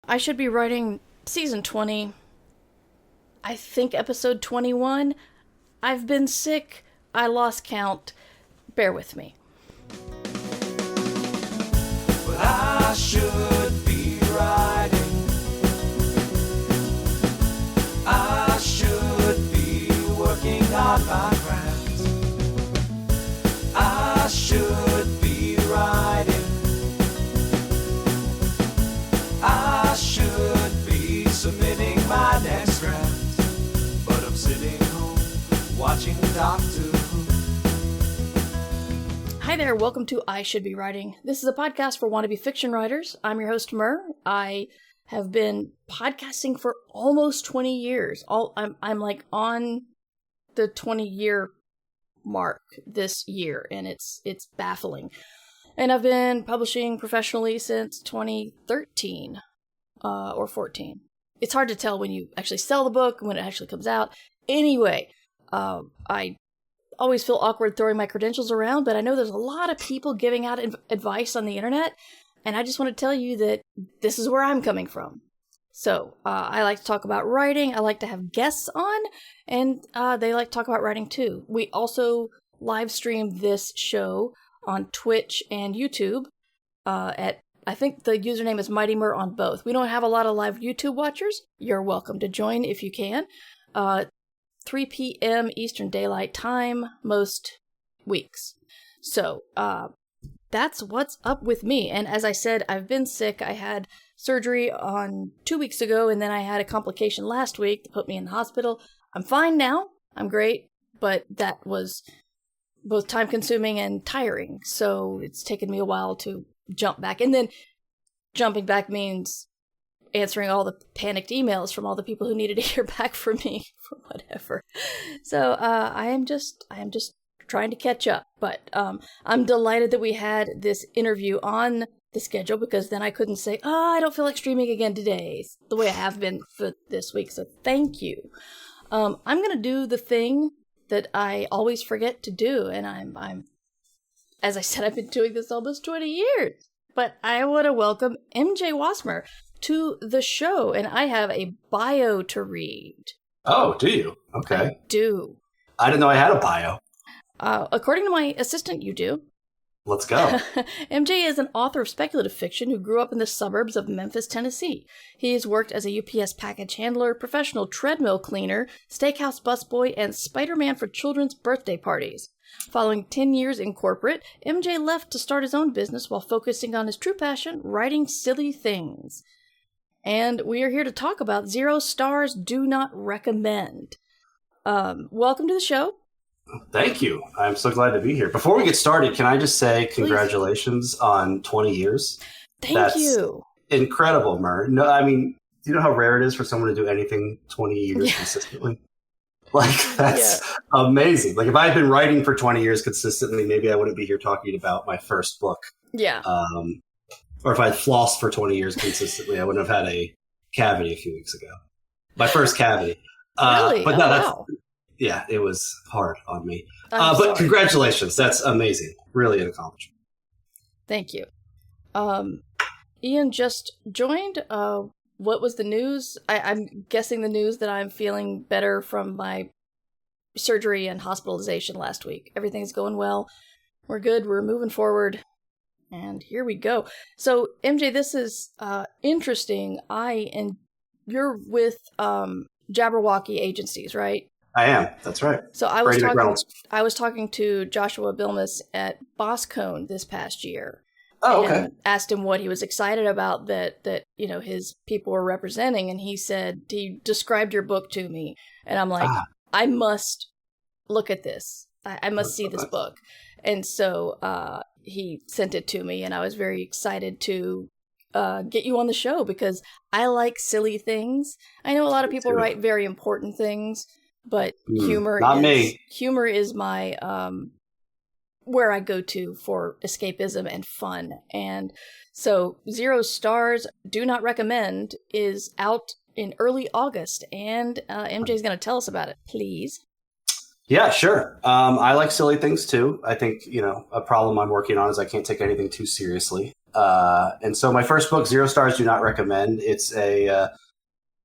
I should be writing season 20. I think episode 21. I've been sick. I lost count. Bear with me. But I should be writing. I should be working on my craft. I should be writing. I should be submitting my next draft. But I'm sitting home watching Doctor Who. Hi there, welcome to I Should Be Writing. This is a podcast for wannabe fiction writers. I'm your host, Mer. I have been podcasting for almost 20 years. I'm like on the 20-year mark this year, and it's baffling. And I've been publishing professionally since 2013 or 14. It's hard to tell when you actually sell the book, when it actually comes out. Anyway, I always feel awkward throwing my credentials around, but I know there's a lot of people giving out advice on the internet, and I just want to tell you that this is where I'm coming from. So, I like to talk about writing, I like to have guests on, and they like to talk about writing too. We also live stream this show on Twitch and YouTube at, I think the username is Mighty Mer on both. We don't have a lot of live YouTube watchers. You're welcome to join if you can. 3 p.m. Eastern Daylight Time most weeks. So, that's what's up with me. And as I said, I've been sick. I had surgery on 2 weeks ago, and then I had a complication last week that put me in the hospital. I'm fine now. I'm great. But that was both time-consuming and tiring. So it's taken me a while to jump back. And then jumping back means answering all the panicked emails from all the people who needed to hear back from me for whatever. So I am just trying to catch up. But I'm delighted that we had this interview on the schedule, because then I couldn't say, I don't feel like streaming again today, the way I have been for this week. So thank you. I'm going to do the thing that I always forget to do. And I'm, as I said, I've been doing this almost 20 years. But I want to welcome MJ Wassmer to the show, and I have a bio to read. Oh, do you? Okay. I do. I didn't know I had a bio. According to my assistant, you do. Let's go. MJ is an author of speculative fiction who grew up in the suburbs of Memphis, Tennessee. He has worked as a UPS package handler, professional treadmill cleaner, steakhouse busboy, and Spider-Man for children's birthday parties. Following 10 years in corporate, MJ left to start his own business while focusing on his true passion, writing silly things. And we are here to talk about 0 stars do not recommend. Welcome to the show. Thank you. I'm so glad to be here. Before we get started, can I just say congratulations on 20 years? Thank you. Incredible, Mer. No, I mean, do you know how rare it is for someone to do anything 20 years consistently? Like, that's amazing. Like, if I had been writing for 20 years consistently, maybe I wouldn't be here talking about my first book. Yeah. Or if I had flossed for 20 years consistently, I wouldn't have had a cavity a few weeks ago. My first cavity. Really? But no, wow. Yeah, it was hard on me. I'm but sorry. Congratulations. That's amazing. Really an accomplishment. Thank you. Ian just joined. What was the news? I'm guessing the news that I'm feeling better from my surgery and hospitalization last week. Everything's going well. We're good. We're moving forward. And here we go. So, MJ, this is interesting. You're with Jabberwocky Agencies, right? I am. That's right. So I was talking to Joshua Bilmus at BossCon this past year. Oh, okay. And asked him what he was excited about that his people were representing, and he described your book to me, and I'm like, I must look at this. I must see this book. And so he sent it to me, and I was very excited to get you on the show because I like silly things. I know a lot of people write very important things, but humor is my where I go to for escapism and fun. And so 0 stars do not recommend is out in early August, and MJ's going to tell us about it, please. Yeah, sure. I like silly things too. I think, a problem I'm working on is I can't take anything too seriously. And so my first book, 0 stars, do not recommend. It's a,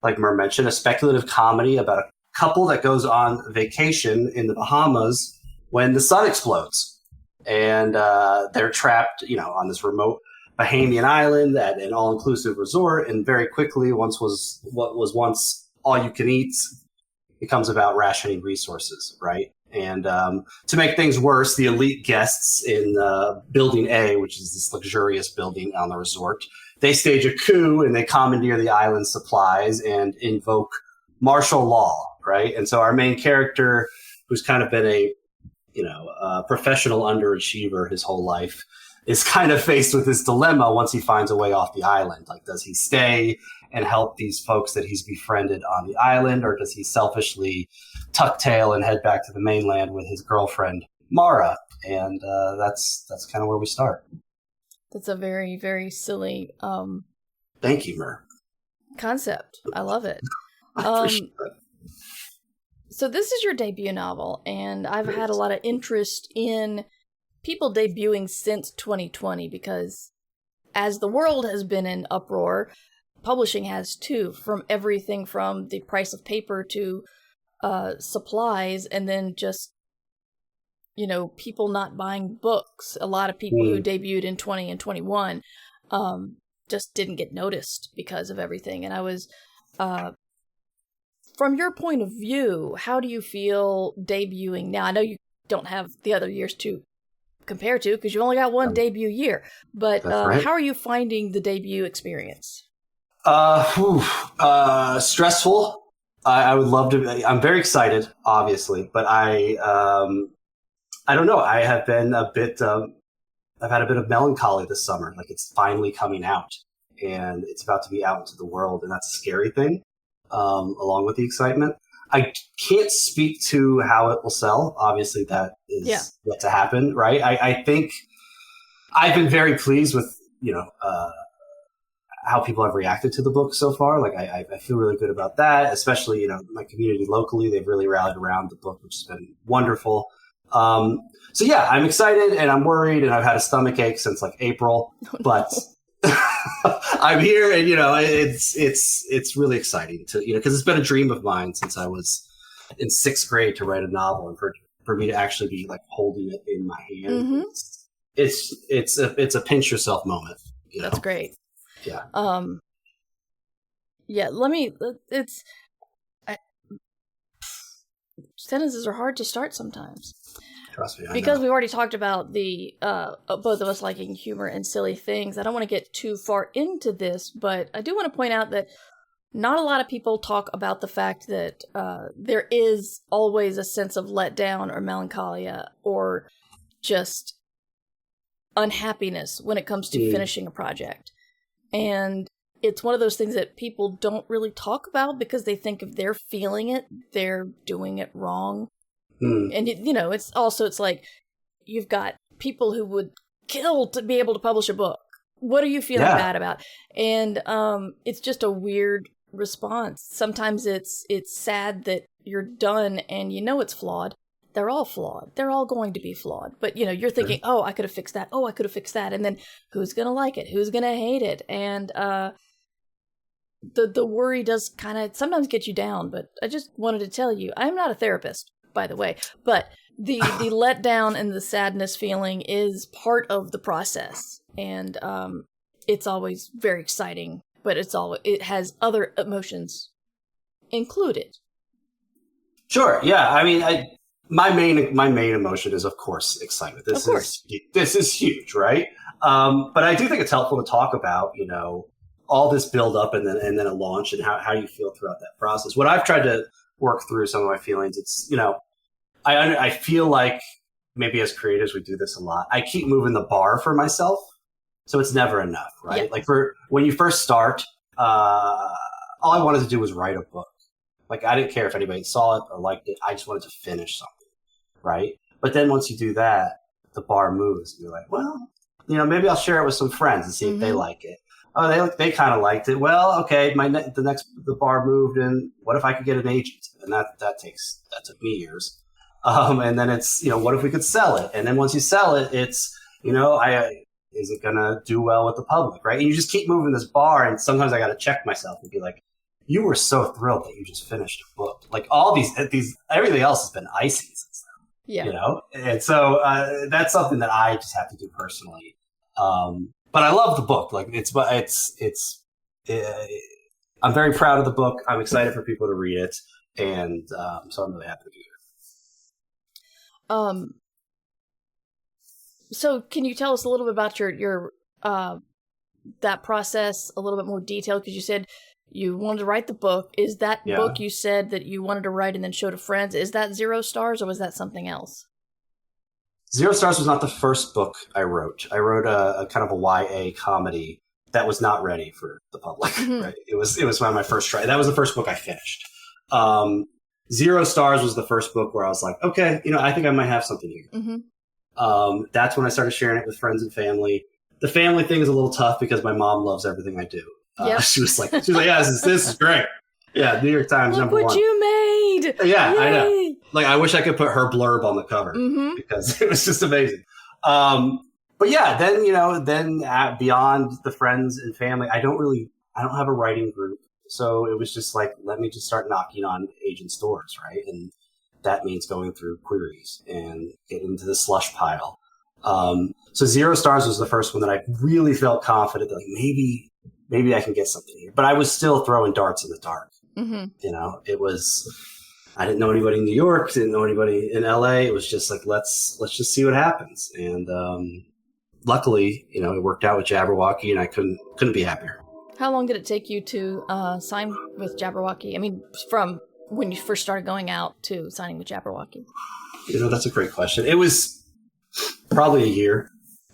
like Mer mentioned, a speculative comedy about a couple that goes on vacation in the Bahamas when the sun explodes. And they're trapped, on this remote Bahamian island at an all-inclusive resort. And very quickly, what was once all you can eat becomes about rationing resources, right? And to make things worse, the elite guests in Building A, which is this luxurious building on the resort, they stage a coup and they commandeer the island's supplies and invoke martial law, right? And so our main character, who's kind of been a professional underachiever his whole life, is kind of faced with this dilemma once he finds a way off the island. Like, does he stay and help these folks that he's befriended on the island, or does he selfishly tuck tail and head back to the mainland with his girlfriend, Mara? And that's kind of where we start. That's a very, very silly Thank you, Mer. concept. I love it. I appreciate that. So this is your debut novel, and I've had a lot of interest in people debuting since 2020 because as the world has been in uproar, publishing has too, from everything from the price of paper to supplies, and then just, people not buying books. A lot of people who debuted in 20 and 21 just didn't get noticed because of everything. And I was... from your point of view, how do you feel debuting now? I know you don't have the other years to compare to because you only got one debut year, but right. How are you finding the debut experience? Stressful. I would love to. I'm very excited, obviously, but I don't know. I have been a bit. I've had a bit of melancholy this summer. Like, it's finally coming out, and it's about to be out into the world, and that's a scary thing. Along with the excitement, I can't speak to how it will sell. Obviously, that is yet to happen, right? I think I've been very pleased with how people have reacted to the book so far. Like, I feel really good about that, especially, my community locally, they've really rallied around the book, which has been wonderful. So yeah, I'm excited and I'm worried and I've had a stomach ache since like April, but I'm here and, it's really exciting to, cause it's been a dream of mine since I was in 6th grade to write a novel and for me to actually be like holding it in my hand. Mm-hmm. It's a pinch yourself moment. That's great. Yeah. Sentences are hard to start sometimes. Trust me, because we've already talked about the both of us liking humor and silly things. I don't want to get too far into this, but I do want to point out that not a lot of people talk about the fact that there is always a sense of letdown or melancholia or just unhappiness when it comes to finishing a project. And it's one of those things that people don't really talk about because they think if they're feeling it, they're doing it wrong. And, it's like you've got people who would kill to be able to publish a book. What are you feeling bad about? And it's just a weird response. Sometimes it's sad that you're done and it's flawed. They're all flawed. They're all going to be flawed. But, you're thinking, oh, I could have fixed that. Oh, I could have fixed that. And then who's going to like it? Who's going to hate it? And the worry does kind of sometimes get you down. But I just wanted to tell you, I'm not a therapist, by the way. But the letdown and the sadness feeling is part of the process. And it's always very exciting. But it has other emotions included. Sure. Yeah. I mean, my main emotion is, of course, excitement. This is huge, right? But I do think it's helpful to talk about, all this build up and then a launch and how you feel throughout that process. What I've tried to work through some of my feelings, it's, I feel like maybe as creatives we do this a lot. I keep moving the bar for myself, so it's never enough, right? Yeah. Like when you first start, all I wanted to do was write a book. Like, I didn't care if anybody saw it or liked it. I just wanted to finish something, right? But then once you do that, the bar moves. You're like, well, maybe I'll share it with some friends and see if they like it. Oh, they kind of liked it. Well, okay, the bar moved, and what if I could get an agent? And that took me years. And then it's, what if we could sell it? And then once you sell it, it's, Is it going to do well with the public, right? And you just keep moving this bar, and sometimes I got to check myself and be like, you were so thrilled that you just finished a book. Like all these, everything else has been icing since then. Yeah. You know? And so that's something that I just have to do personally. But I love the book. Like I'm very proud of the book. I'm excited for people to read it. And so I'm really happy to be here. So can you tell us a little bit about your that process, a little bit more detail? Because you said you wanted to write the book. Is that book you said that you wanted to write and then show to friends? Is that 0 stars or was that something else? 0 Stars was not the first book I wrote. I wrote a kind of a YA comedy that was not ready for the public. Mm-hmm. Right? It was one of my first try. That was the first book I finished. 0 Stars was the first book where I was like, okay, I think I might have something here. Mm-hmm. That's when I started sharing it with friends and family. The family thing is a little tough because my mom loves everything I do. Yep. She was like, yeah, this is great. Yeah, New York Times Look #1. What you made! Yeah, Yay! I know. Like, I wish I could put her blurb on the cover because it was just amazing. But yeah, then beyond the friends and family, I don't have a writing group, so it was just like, let me just start knocking on agents' doors, right? And that means going through queries and getting into the slush pile. So 0 Stars was the first one that I really felt confident that like maybe I can get something here. But I was still throwing darts in the dark. Mm-hmm. I didn't know anybody in New York, didn't know anybody in LA. It was just like, let's just see what happens. And luckily, it worked out with Jabberwocky, and I couldn't be happier. How long did it take you to sign with Jabberwocky? I mean, from when you first started going out to signing with Jabberwocky? That's a great question. It was probably a year.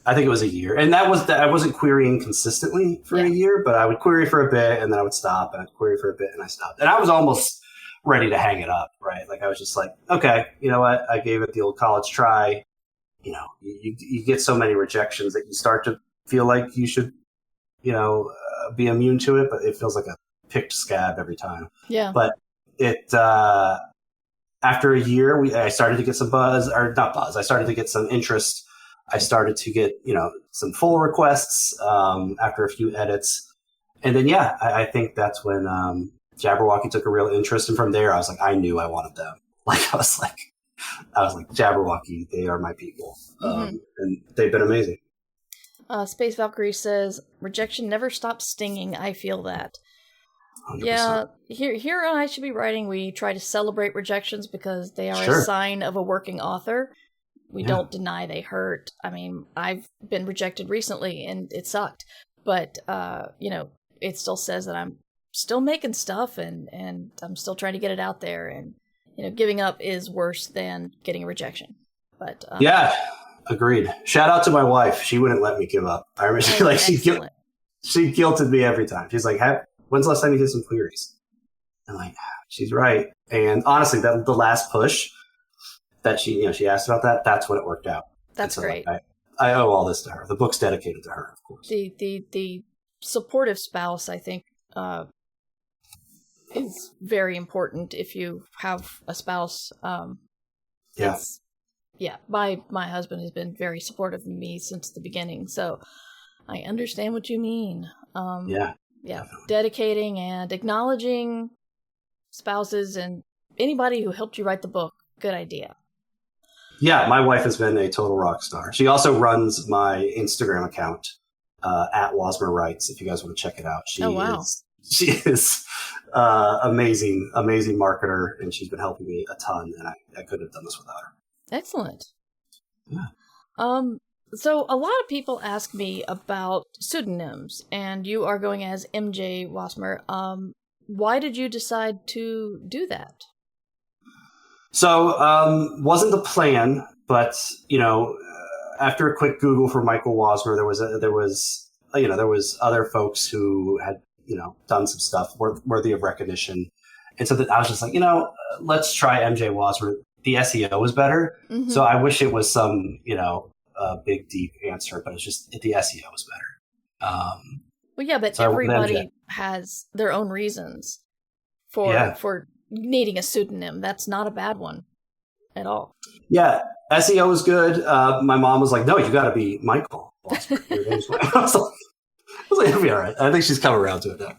I think it was a year. And I wasn't querying consistently for a year, but I would query for a bit and then I would stop, and I'd query for a bit and I stopped. And I was almost ready to hang it up, right? Like I was just like, okay, you know what? I gave it the old college try. You get so many rejections that you start to feel like you should, be immune to it, but it feels like a picked scab every time. Yeah. But it, after a year, I started to get some buzz, or not buzz. I started to get some interest. I started to get, some full requests after a few edits. And then, I think that's when Jabberwocky took a real interest. And from there, I was like, I knew I wanted them. I was like, Jabberwocky, they are my people. And they've been amazing. Space Valkyrie says, rejection never stops stinging. I feel that. 100%. Yeah, here on I Should Be Writing, we try to celebrate rejections because they are a sign of a working author. We don't deny they hurt. I mean, I've been rejected recently and it sucked. But, it still says that I'm still making stuff and I'm still trying to get it out there. And, giving up is worse than getting a rejection. But agreed. Shout out to my wife. She wouldn't let me give up. I remember she guilted me every time. She's like, when's the last time you did some queries? I'm like, she's right. And honestly, the last push that she asked about that's when it worked out. That's great. I owe all this to her. The book's dedicated to her, of course. The supportive spouse, I think, is very important if you have a spouse. My husband has been very supportive of me since the beginning, so I understand what you mean. Definitely. Dedicating and acknowledging spouses and anybody who helped you write the book. Good idea. Yeah, my wife has been a total rock star. She also runs my Instagram account, at Wassmer Writes, if you guys want to check it out. She is amazing marketer, and she's been helping me a ton, and I couldn't have done this without her. Excellent. Yeah. So a lot of people ask me about pseudonyms, and you are going as MJ Wassmer. Why did you decide to do that? So, wasn't the plan, but after a quick Google for Michael Wassmer, there was other folks who had done some stuff worthy of recognition, and so that I was just like, let's try MJ Wassmer. The SEO was better, so I wish it was some big deep answer, but it's just the SEO was better. But everybody has their own reasons for needing a pseudonym. That's not a bad one at all. Yeah, SEO is good. My mom was like, no, you got to be Michael. Wassmer. Your name's Wayne. I was like, it'll be all right. I think she's come around to it now.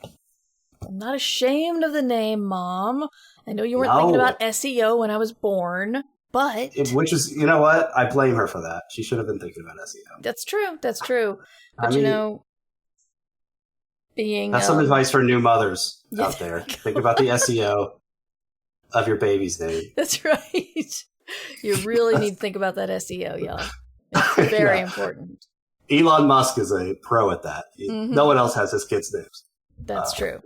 I'm not ashamed of the name, Mom. I know you weren't thinking about SEO when I was born, but... Which is, you know what? I blame her for that. She should have been thinking about SEO. That's true. But, being... That's some advice for new mothers out there. Think about the SEO of your baby's name. That's right. You really need to think about that SEO, y'all. It's very important. Elon Musk is a pro at that. No one else has his kids' names. That's true.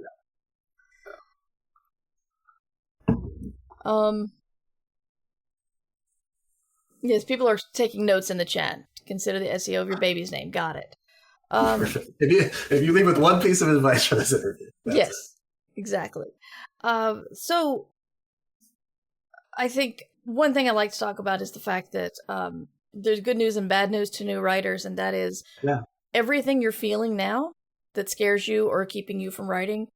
Yes, people are taking notes in the chat. Consider the SEO of your baby's name. Got it. If you leave with one piece of advice for this interview. Yes, exactly. So I think one thing I like to talk about is the fact that there's good news and bad news to new writers, and that is everything you're feeling now that scares you or keeping you from writing,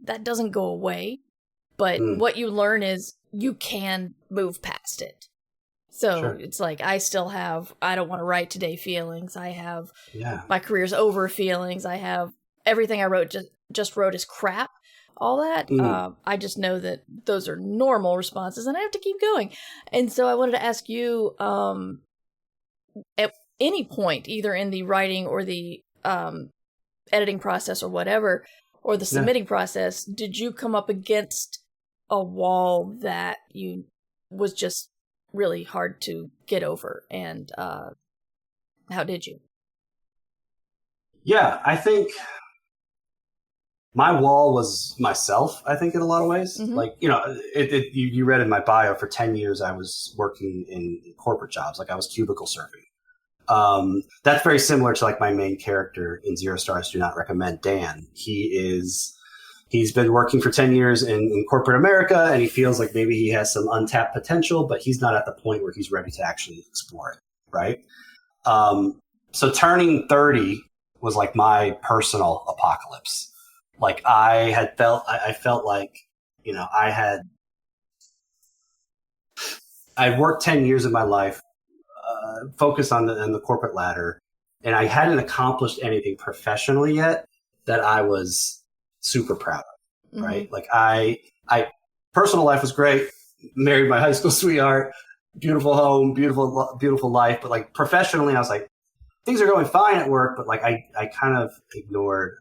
that doesn't go away. But what you learn is you can move past it. So it's like, I still have, I don't want to write today feelings. I have my career's over feelings. I have everything I wrote, just wrote is crap. All that. I just know that those are normal responses and I have to keep going. And so I wanted to ask you, at any point, either in the writing or the editing process or whatever, or the submitting process, did you come up against a wall that you was just really hard to get over? And how did you? Yeah, I think my wall was myself, I think, in a lot of ways. Like, you read in my bio, for 10 years I was working in corporate jobs. Like, I was cubicle surfing. That's very similar to like my main character in 0 Stars Do Not Recommend, Dan. He's been working for 10 years in corporate America, and he feels like maybe he has some untapped potential, but he's not at the point where he's ready to actually explore it, right? So turning 30 was like my personal apocalypse. Like, I felt like, I'd worked 10 years of my life, focused on the corporate ladder, and I hadn't accomplished anything professionally yet that I was super proud of, right? Like, I personal life was great, married my high school sweetheart, beautiful home, beautiful life, but like professionally, I was like, things are going fine at work, but like I kind of ignored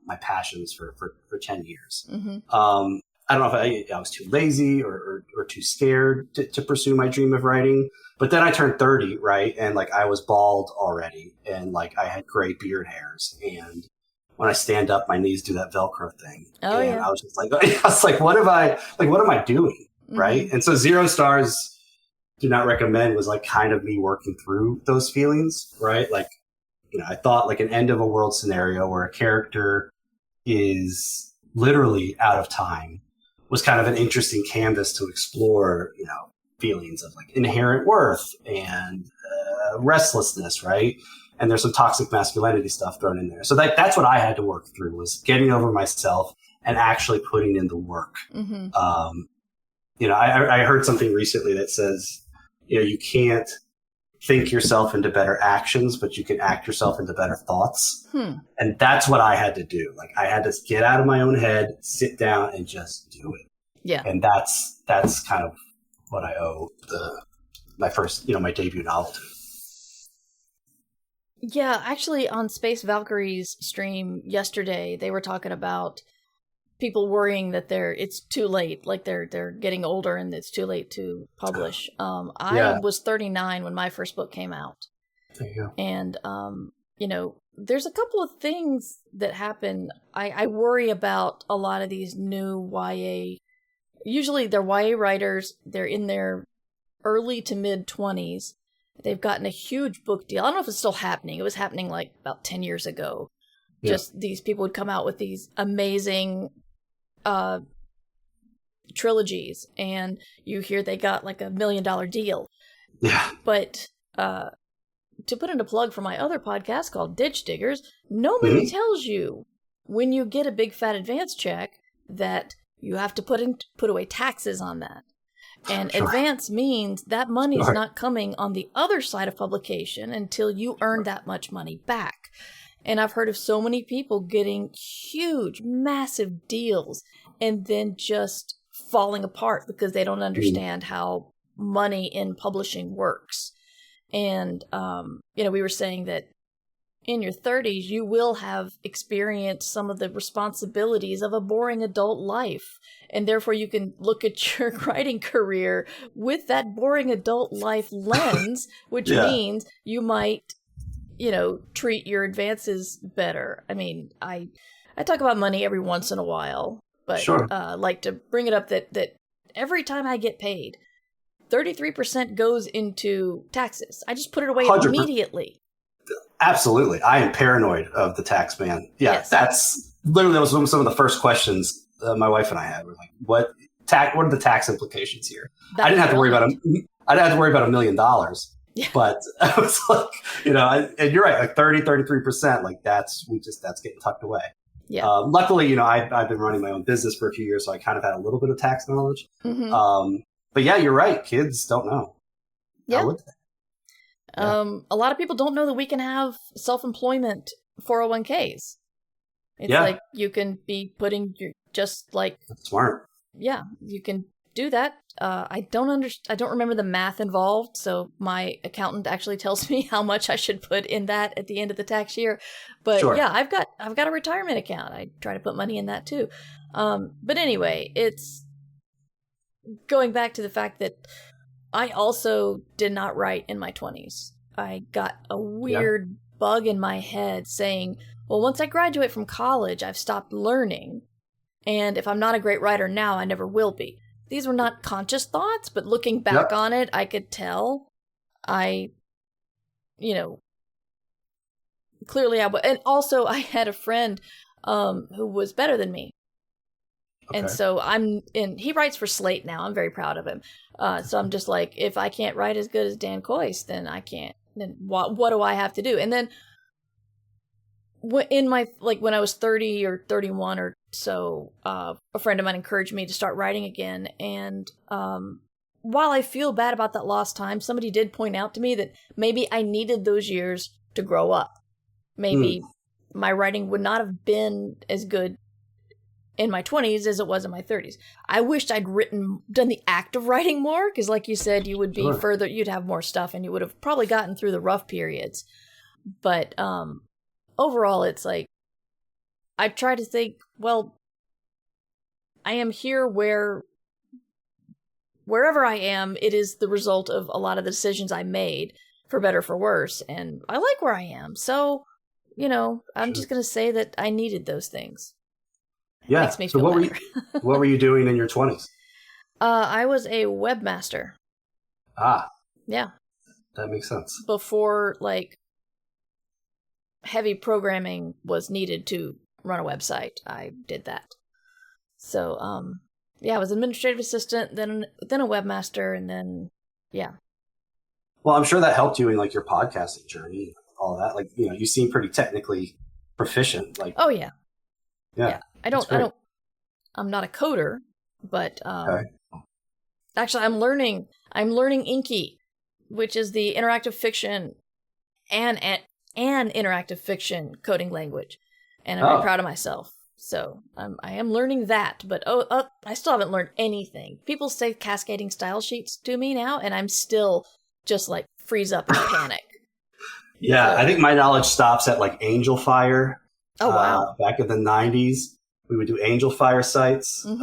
my passions for 10 years. I don't know if I was too lazy or too scared to pursue my dream of writing. But then I turned 30, right? And like, I was bald already, and like, I had gray beard hairs, and when I stand up, my knees do that Velcro thing. I was just like, what am I doing? Right. And so 0 Stars Do Not Recommend was like kind of me working through those feelings, right? Like, I thought like an end of a world scenario where a character is literally out of time was kind of an interesting canvas to explore, feelings of like inherent worth and restlessness, right? And there's some toxic masculinity stuff thrown in there. So that's what I had to work through, was getting over myself and actually putting in the work. I heard something recently that says, you can't think yourself into better actions, but you can act yourself into better thoughts. And that's what I had to do. Like, I had to get out of my own head, sit down, and just do it. Yeah. And that's kind of what I owe my first, my debut novel to. Yeah, actually, on Space Valkyrie's stream yesterday, they were talking about people worrying that it's too late, like they're getting older and it's too late to publish. I was 39 when my first book came out. There you go. And, there's a couple of things that happen. I worry about a lot of these new YA. Usually they're YA writers. They're in their early to mid 20s. They've gotten a huge book deal. I don't know if it's still happening. It was happening like about 10 years ago. Yeah. Just these people would come out with these amazing trilogies, and you hear they got like $1 million deal. Yeah. But to put in a plug for my other podcast called Ditch Diggers, nobody tells you when you get a big fat advance check that you have to put away taxes on that. And Sure. advance means that money is Sure. not coming on the other side of publication until you earn that much money back. And I've heard of so many people getting huge, massive deals and then just falling apart because they don't understand how money in publishing works. And, we were saying that in your 30s, you will have experienced some of the responsibilities of a boring adult life. And therefore, you can look at your writing career with that boring adult life lens, which means you might, treat your advances better. I mean, I talk about money every once in a while, but Sure. like to bring it up that every time I get paid, 33% goes into taxes. I just put it away 100%. immediately. Absolutely. I am paranoid of the tax man. Yeah, Yes. That's literally, that was some of the first questions my wife and I had. We're like, what are the tax implications here? I didn't have to worry about $1 million. Yeah. But I was like, and you're right, like 33%, like that's getting tucked away. Yeah. Luckily, I've been running my own business for a few years, so I kind of had a little bit of tax knowledge. Mm-hmm. But yeah, you're right. Kids don't know. Yeah. How would they? A lot of people don't know that we can have self-employment 401ks. It's like you can be putting That's smart. Yeah, you can do that. I don't remember the math involved, so my accountant actually tells me how much I should put in that at the end of the tax year. But Sure. yeah, I've got a retirement account. I try to put money in that too. But anyway, it's going back to the fact that I also did not write in my 20s. I got a weird bug in my head saying, well, once I graduate from college, I've stopped learning. And if I'm not a great writer now, I never will be. These were not conscious thoughts, but looking back on it, I could tell clearly and also I had a friend who was better than me. Okay. And so he writes for Slate now. I'm very proud of him. So I'm just like, if I can't write as good as Dan Coyce, then I can't. Then what do I have to do? And then when I was 30 or 31 or so, a friend of mine encouraged me to start writing again. And while I feel bad about that lost time, somebody did point out to me that maybe I needed those years to grow up. Maybe my writing would not have been as good in my 20s as it was in my 30s. I wished I'd done the act of writing more, because like you said, you would be further, you'd have more stuff and you would have probably gotten through the rough periods. But overall, it's like, I try to think, well, I am here wherever I am, it is the result of a lot of the decisions I made, for better or for worse, and I like where I am. So, I'm just going to say that I needed those things. Yeah. Makes me feel better. What were you doing in your 20s? I was a webmaster. Ah. Yeah. That makes sense. Before, heavy programming was needed to run a website, I did that. So, I was administrative assistant, then a webmaster, and then, Well, I'm sure that helped you in, your podcasting journey, all that. You seem pretty technically proficient. Oh, yeah. Yeah. I'm not a coder, but actually I'm learning Inky, which is the interactive fiction and interactive fiction coding language, and I'm very proud of myself. So I am learning that, but I still haven't learned anything. People say cascading style sheets to me now, and I'm still just freeze up and panic. Yeah, so, I think my knowledge stops at Angel Fire. Oh wow! Back in the 90s. We would do Angel Fire sites. Mm-hmm.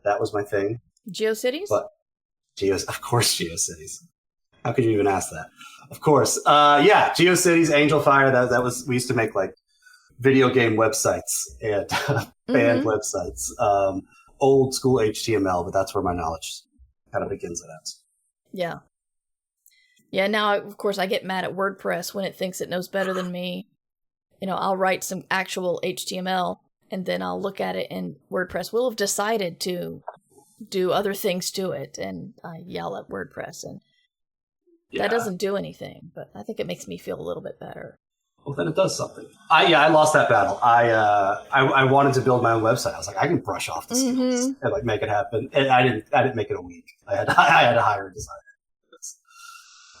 That was my thing. GeoCities? Of course, GeoCities. How could you even ask that? Of course. GeoCities, Angel Fire. That was, we used to make video game websites and band websites. Old school HTML, but that's where my knowledge kind of begins and ends. Yeah. Yeah, now, of course, I get mad at WordPress when it thinks it knows better than me. I'll write some actual HTML, and then I'll look at it, and WordPress will have decided to do other things to it, and I yell at WordPress, and that doesn't do anything, but I think it makes me feel a little bit better. well, then it does something. I lost that battle. I wanted to build my own website. I was like, I can brush off the skills and like make it happen. And I didn't make it a week. I had to hire a designer.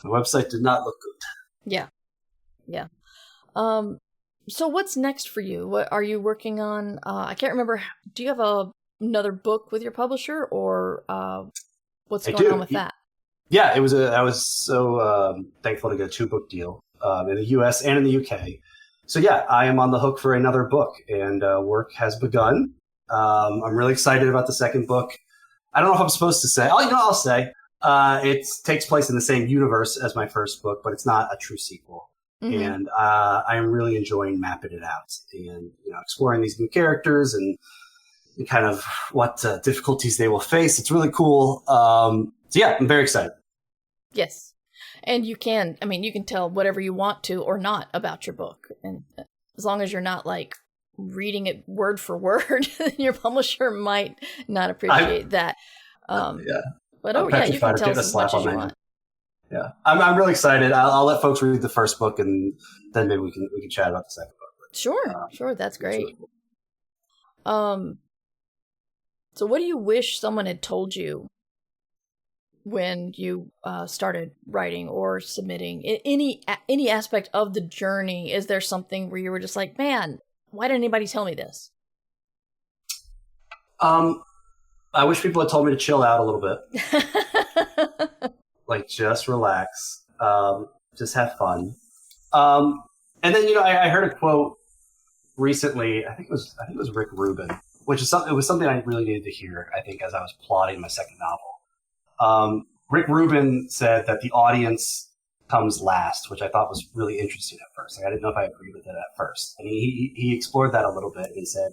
The website did not look good. Yeah. So what's next for you? What are you working on? I can't remember. Do you have another book with your publisher, or what's going on with that? Yeah, I was so thankful to get a 2-book deal in the U.S. and in the U.K. So yeah, I am on the hook for another book, and work has begun. I'm really excited about the second book. I don't know if I'm supposed to say. I'll say it takes place in the same universe as my first book, but it's not a true sequel. Mm-hmm. And I am really enjoying mapping it out and exploring these new characters and kind of what difficulties they will face. It's really cool. So yeah, I'm very excited. Yes. And you can tell whatever you want to or not about your book. And as long as you're not like reading it word for word, your publisher might not appreciate that. But you can tell us as much as you want. Yeah, I'm really excited. I'll let folks read the first book, and then maybe we can chat about the second book. Sure, that's great. Really cool. So what do you wish someone had told you when you started writing or submitting? Any aspect of the journey? Is there something where you were just like, man, why didn't anybody tell me this? I wish people had told me to chill out a little bit. Like, just relax, just have fun. And then, I heard a quote recently. I think it was Rick Rubin, which is something. It was something I really needed to hear, I think, as I was plotting my second novel. Rick Rubin said that the audience comes last, which I thought was really interesting at first. Like, I didn't know if I agreed with it at first. And he explored that a little bit and said,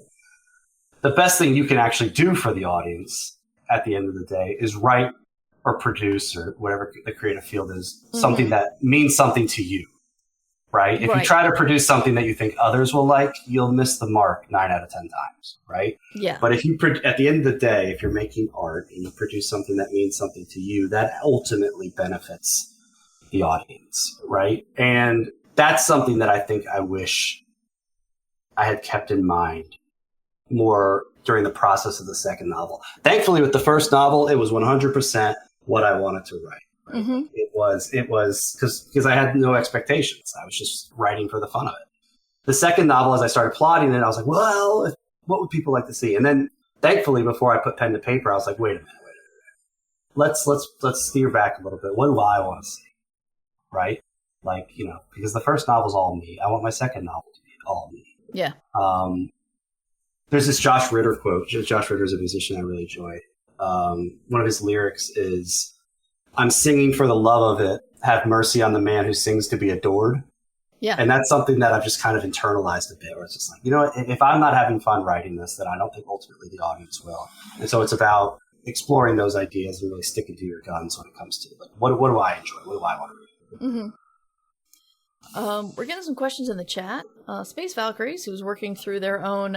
the best thing you can actually do for the audience at the end of the day is write or produce, or whatever the creative field is, something that means something to you, right? If you try to produce something that you think others will like, you'll miss the mark 9 out of 10 times, right? Yeah. But if you, at the end of the day, if you're making art and you produce something that means something to you, that ultimately benefits the audience, right? And that's something that I think I wish I had kept in mind more during the process of the second novel. Thankfully, with the first novel, it was 100% what I wanted to write. Right? Mm-hmm. It was because I had no expectations. I was just writing for the fun of it. The second novel, as I started plotting it, I was like, well, what would people like to see? And then, thankfully, before I put pen to paper, I was like, wait a minute. Let's steer back a little bit. What do I want to see? Right? Like, because the first novel's all me. I want my second novel to be all me. Yeah. There's this Josh Ritter quote. Josh Ritter is a musician I really enjoy. One of his lyrics is, "I'm singing for the love of it. Have mercy on the man who sings to be adored." Yeah. And that's something that I've just kind of internalized a bit, where it's just like, if I'm not having fun writing this, then I don't think ultimately the audience will. And so it's about exploring those ideas and really sticking to your guns when it comes to like, what do I enjoy? What do I want to read? Mm-hmm. We're getting some questions in the chat. Space Valkyries, who's working through their own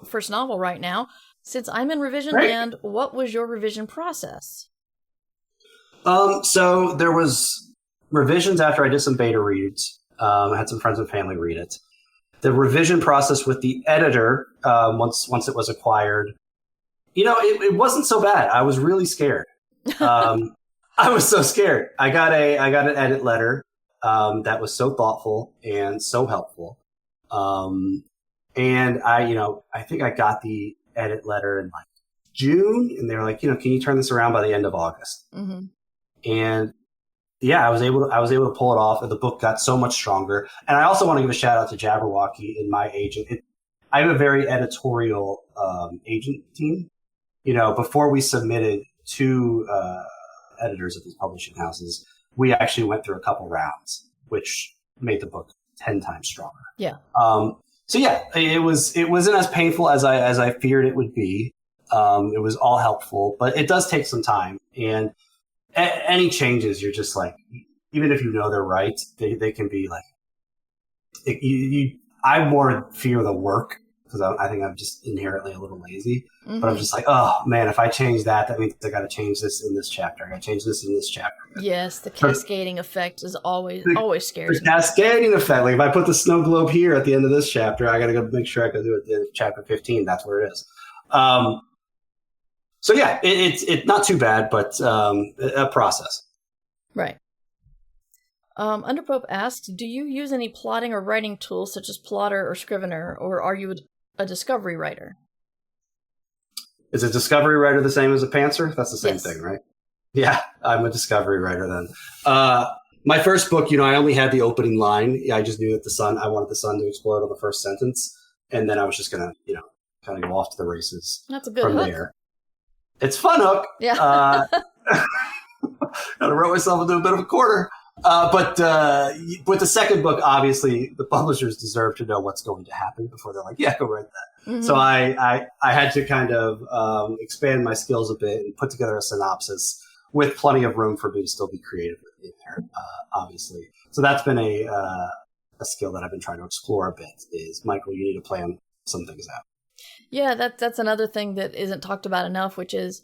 first novel right now. Since I'm in revision land, what was your revision process? So there was revisions after I did some beta reads. I had some friends and family read it. The revision process with the editor, once it was acquired, it wasn't so bad. I was really scared. I was so scared. I got an edit letter that was so thoughtful and so helpful. And I think I got the edit letter in like June, and they were like, can you turn this around by the end of August? Mm-hmm. And yeah, I was able to pull it off, and the book got so much stronger. And I also want to give a shout out to Jabberwocky and my agent. I have a very editorial agent team. Before we submitted to editors at these publishing houses, we actually went through a couple rounds, which made the book 10 times stronger. Yeah. So yeah, it wasn't as painful as I feared it would be. It was all helpful, but it does take some time. And any changes, you're just like, even if they're right, they can be like, I more fear the work because I think I'm just inherently a little lazy. Mm-hmm. But I'm just like, oh man, if I change that, that means I got to change this in this chapter. I got to change this in this chapter. Yes, the cascading effect is always scary. The cascading effect. Like if I put the snow globe here at the end of this chapter, I got to go make sure I can do it at the end of chapter 15. That's where it is. So yeah, it's not too bad, but a process. Right. Underpope asks, do you use any plotting or writing tools such as Plotter or Scrivener, or are you a discovery writer? Is a discovery writer the same as a pantser? That's the same Yes. thing, right? Yeah, I'm a discovery writer then. My first book, I only had the opening line. I just knew that I wanted the sun to explode on the first sentence. And then I was just going to, kind of go off to the races. That's a good from hook. There. It's fun hook. Yeah. Kind of wrote myself into a bit of a corner. But with the second book, obviously, the publishers deserve to know what's going to happen before they're like, yeah, go write that. Mm-hmm. So I had to kind of expand my skills a bit and put together a synopsis with plenty of room for me to still be creative in there, obviously. So that's been a skill that I've been trying to explore a bit is, Michael, you need to plan some things out. Yeah, that's another thing that isn't talked about enough, which is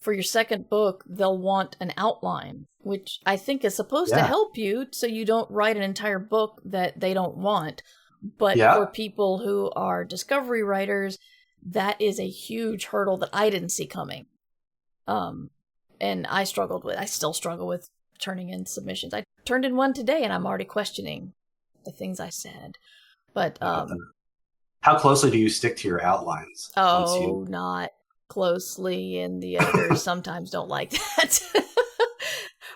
for your second book, they'll want an outline, which I think is supposed to help you so you don't write an entire book that they don't want. But for people who are discovery writers, that is a huge hurdle that I didn't see coming. And I still struggle with turning in submissions. I turned in one today and I'm already questioning the things I said. But how closely do you stick to your outlines? Not closely, and the editors sometimes don't like that.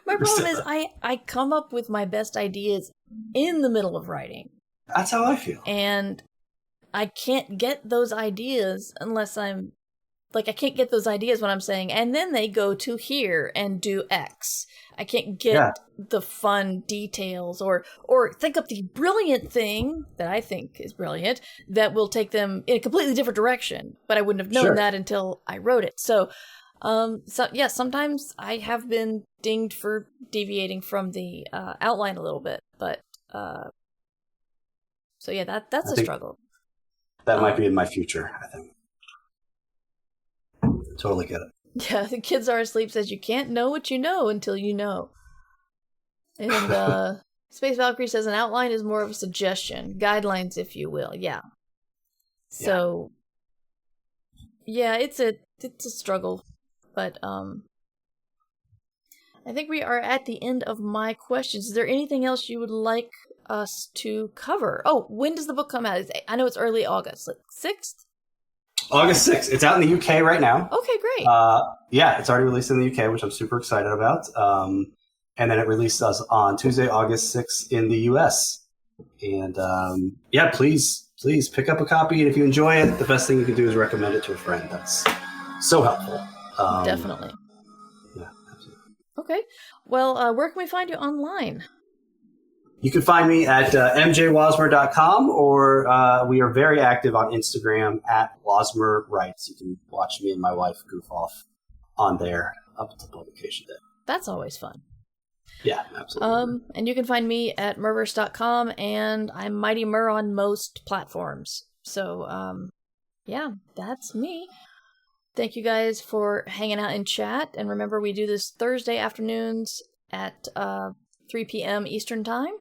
My problem is I come up with my best ideas in the middle of writing. That's how I feel. And I can't get those ideas unless I'm I can't get those ideas when I'm saying, and then they go to here and do X. I can't get the fun details or think up the brilliant thing that I think is brilliant that will take them in a completely different direction. But I wouldn't have known that until I wrote it. So sometimes I have been dinged for deviating from the outline a little bit. But that's a struggle. That might be in my future, I think. Totally get it. Yeah, the Kids Are Asleep says you can't know what you know until you know. And Space Valkyrie says an outline is more of a suggestion, guidelines, if you will. Yeah. So, it's a struggle, but I think we are at the end of my questions. Is there anything else you would like us to cover? Oh, when does the book come out? I know it's early August, 6th. August 6th. It's out in the UK right now. Okay, great. It's already released in the UK, which I'm super excited about. And then it releases on Tuesday, August 6th in the US. And please pick up a copy. And if you enjoy it, the best thing you can do is recommend it to a friend. That's so helpful. Definitely. Yeah, absolutely. Okay. Well, where can we find you online? You can find me at mjwassmer.com, or we are very active on Instagram at Wassmer Writes. You can watch me and my wife goof off on there up until publication day. That's always fun. Yeah, absolutely. And you can find me at murverse.com, and I'm Mighty Mur on most platforms. So, that's me. Thank you guys for hanging out in chat. And remember, we do this Thursday afternoons at 3 p.m. Eastern Time.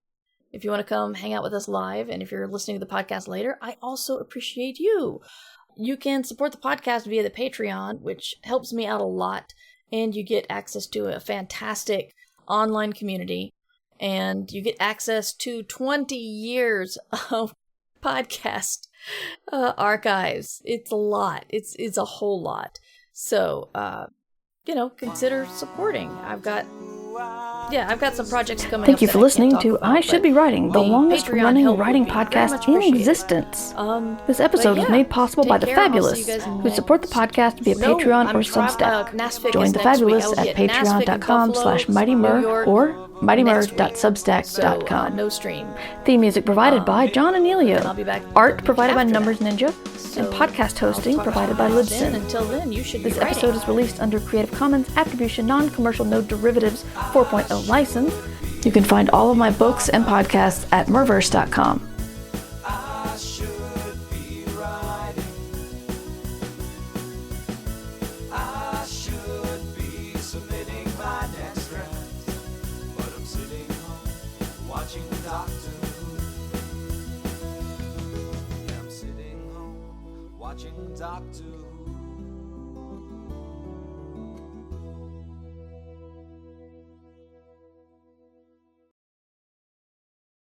If you want to come hang out with us live, and if you're listening to the podcast later, I also appreciate you. You can support the podcast via the Patreon, which helps me out a lot, and you get access to a fantastic online community, and you get access to 20 years of podcast archives. It's a lot. It's a whole lot. So, consider supporting. I've got some projects coming up. Thank you for listening to I Should Be Writing, the longest running writing podcast in existence. This episode was made possible by the Fabulous, who support the podcast via Patreon or Substack. Join the Fabulous at patreon.com/mightymur or mightymur.substack.com. No stream. Theme music provided by John Anelio. Art provided by Numbers Ninja. And podcast hosting provided by Libsyn. Until then, you should be This episode is released under Creative Commons Attribution Non-Commercial No Derivatives 4.0 license. You can find all of my books and podcasts at murverse.com. I should be right. Doctor Who.